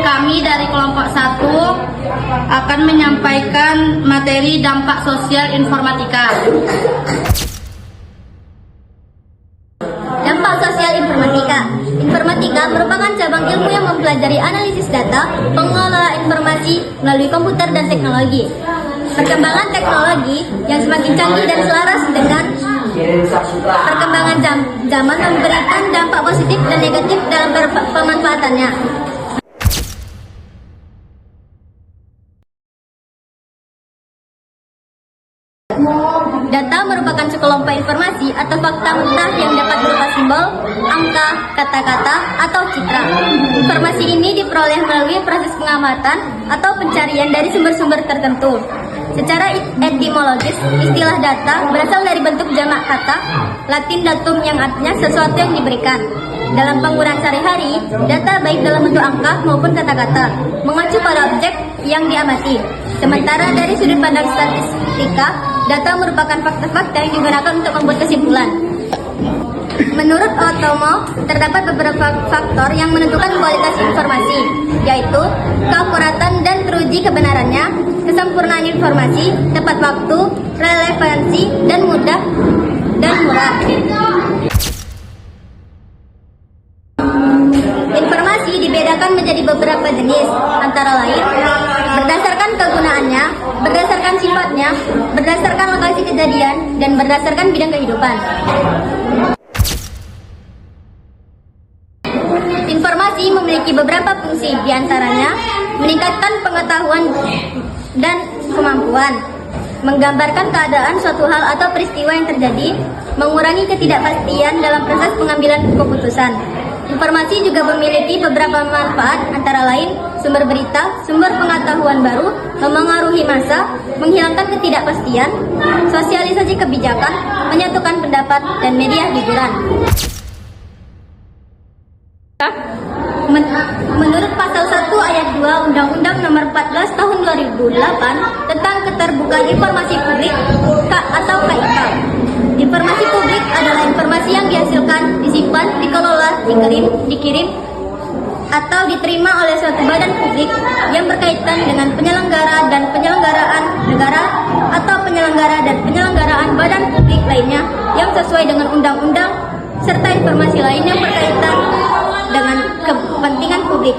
kami dari kelompok 1 akan menyampaikan materi dampak sosial informatika. Dampak sosial informatika. Informatika merupakan cabang ilmu yang mempelajari analisis data, pengelolaan informasi melalui komputer dan teknologi. Perkembangan teknologi yang semakin canggih dan selaras dengan perkembangan zaman memberikan dampak positif dan negatif dalam pemanfaatannya. Data merupakan sekelompok informasi atau fakta mentah yang dapat berupa simbol, angka, kata-kata, atau citra. Informasi ini diperoleh melalui proses pengamatan atau pencarian dari sumber-sumber tertentu. Secara etimologis, istilah data berasal dari bentuk jamak kata Latin datum yang artinya sesuatu yang diberikan. Dalam penggunaan sehari-hari, data baik dalam bentuk angka maupun kata-kata mengacu pada objek yang diamati. Sementara dari sudut pandang statistika, data merupakan fakta-fakta yang digunakan untuk membuat kesimpulan. Menurut Otomo, terdapat beberapa faktor yang menentukan kualitas informasi, yaitu keakuratan dan teruji kebenarannya, kesempurnaan informasi, tepat waktu, relevansi, dan mudah dan murah. Informasi dibedakan menjadi beberapa jenis, antara lain berdasarkan kegunaannya, berdasarkan sifatnya, berdasarkan lokasi kejadian, dan berdasarkan bidang kehidupan. Informasi memiliki beberapa fungsi, diantaranya meningkatkan pengetahuan dan kemampuan, menggambarkan keadaan suatu hal atau peristiwa yang terjadi, mengurangi ketidakpastian dalam proses pengambilan keputusan. Informasi juga memiliki beberapa manfaat, antara lain sumber berita, sumber pengetahuan baru, memengaruhi massa, menghilangkan ketidakpastian, sosialisasi kebijakan, menyatukan pendapat, dan media hiburan. Menurut pasal 1 ayat 2 Undang-Undang Nomor 14 Tahun 2008 tentang Keterbukaan Informasi Publik atau KIK, informasi publik adalah informasi yang dihasilkan, disimpan, dikelola, dikirim, atau diterima oleh suatu badan publik yang berkaitan dengan penyelenggara dan penyelenggaraan negara atau penyelenggara dan penyelenggaraan badan publik lainnya yang sesuai dengan undang-undang, serta informasi lain yang berkaitan dengan kepentingan publik.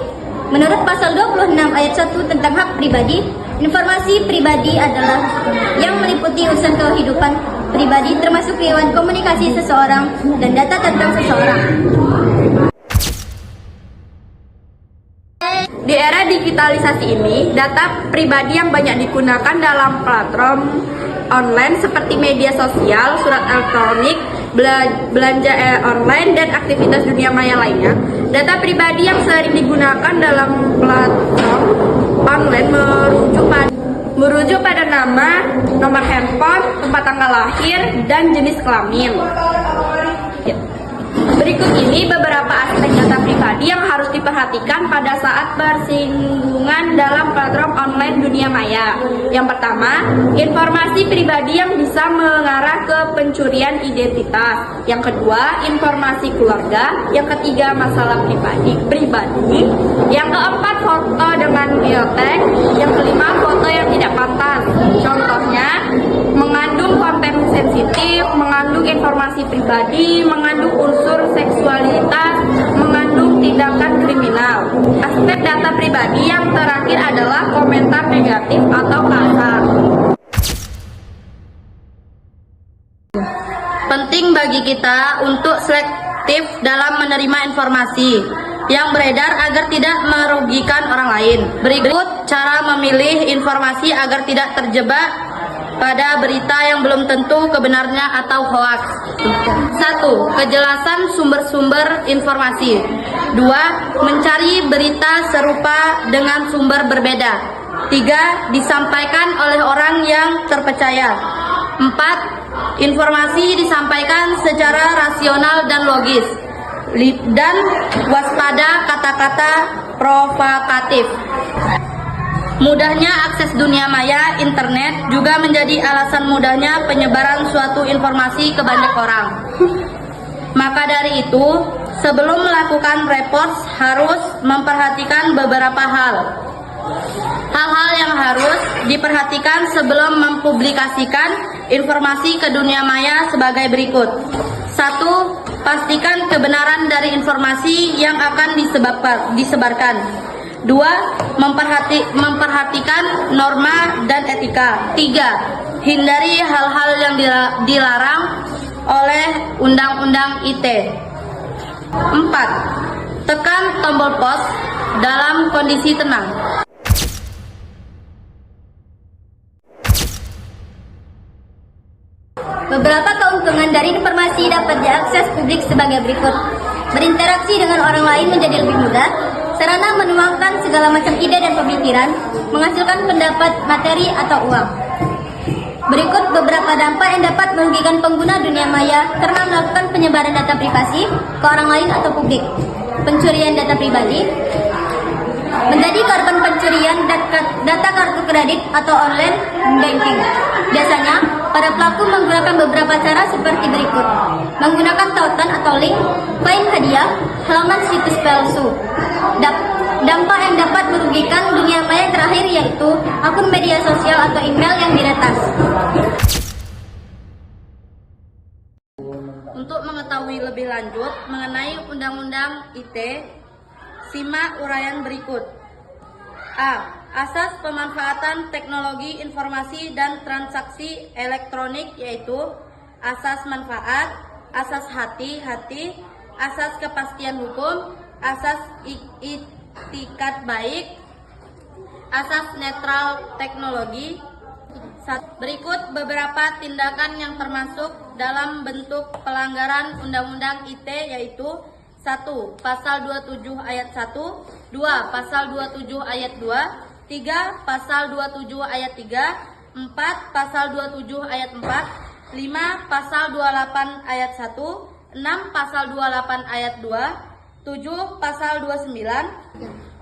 Menurut pasal 26 ayat 1 tentang hak pribadi, informasi pribadi adalah yang meliputi urusan kehidupan pribadi termasuk riwayat komunikasi seseorang dan data tentang seseorang. Di era digitalisasi ini, data pribadi yang banyak digunakan dalam platform online seperti media sosial, surat elektronik, belanja online, dan aktivitas dunia maya lainnya. Data pribadi yang sering digunakan dalam platform online merujuk pada nama, nomor handphone, tempat tanggal lahir, dan jenis kelamin. Berikut ini beberapa aspek data pribadi yang harus diperhatikan pada saat bersinggungan dalam platform online dunia maya. Yang pertama, informasi pribadi yang bisa mengarah ke pencurian identitas. Yang kedua, informasi keluarga. Yang ketiga, masalah pribadi. Yang keempat, foto dengan biotek. Yang kelima, foto yang tidak pantas. Contohnya, mengandung konten sensitif, mengandung informasi pribadi, mengandung unsur seksualitas, mengandung tindakan kriminal. Aspek data pribadi yang terakhir adalah komentar negatif atau kasar. Penting bagi kita untuk selektif dalam menerima informasi yang beredar agar tidak merugikan orang lain. Berikut cara memilih informasi agar tidak terjebak pada berita yang belum tentu kebenarnya atau hoax. 1. Kejelasan sumber-sumber informasi. 2. Mencari berita serupa dengan sumber berbeda. 3. Disampaikan oleh orang yang terpercaya. 4. Informasi disampaikan secara rasional dan logis. Dan waspada kata-kata provokatif. Mudahnya akses dunia maya, internet, juga menjadi alasan mudahnya penyebaran suatu informasi ke banyak orang. Maka dari itu, Sebelum melakukan report harus memperhatikan beberapa hal. Hal-hal yang harus diperhatikan sebelum mempublikasikan informasi ke dunia maya sebagai berikut. 1. Pastikan kebenaran dari informasi yang akan disebarkan. 2. Memperhatikan norma dan etika. 3. Hindari hal-hal yang dilarang oleh Undang-Undang ITE. 4. Tekan tombol pause dalam kondisi tenang. Beberapa keuntungan dari informasi dapat diakses publik sebagai berikut. Berinteraksi dengan orang lain menjadi lebih mudah, sarana menuangkan segala macam ide dan pemikiran, menghasilkan pendapat, materi, atau uang. Berikut beberapa dampak yang dapat merugikan pengguna dunia maya karena melakukan penyebaran data privasi ke orang lain atau publik. Pencurian data pribadi, menjadi korban pencurian data kartu kredit atau online banking. Biasanya, para pelaku menggunakan beberapa cara seperti berikut. Menggunakan tautan atau link, koin hadiah, halaman situs palsu. Dampak yang dapat merugikan dunia maya terakhir yaitu akun media sosial atau email yang diretas. Untuk mengetahui lebih lanjut mengenai Undang-Undang ITE, simak uraian berikut. A. Asas pemanfaatan teknologi informasi dan transaksi elektronik yaitu asas manfaat, asas hati-hati, asas kepastian hukum, asas itikat baik, asas netral teknologi. Berikut beberapa tindakan yang termasuk dalam bentuk pelanggaran Undang-Undang ITE yaitu 1. Pasal 27 ayat 1, 2. Pasal 27 ayat 2, 3. Pasal 27 ayat 3, 4. Pasal 27 ayat 4, 5. Pasal 28 ayat 1, 6. Pasal 28 ayat 2, 7. Pasal 29.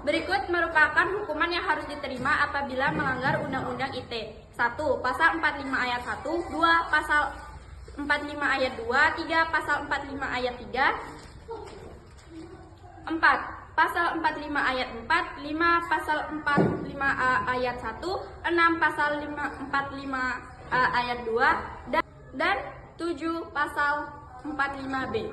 Berikut merupakan hukuman yang harus diterima apabila melanggar Undang-Undang ITE. 1. Pasal 45 ayat 1, 2. Pasal 45 ayat 2, 3. Pasal 45 ayat 3, 4. Pasal 45 ayat 4, 5. Pasal 45A ayat 1, 6. Pasal 45A ayat 2, dan 7. Pasal 45B.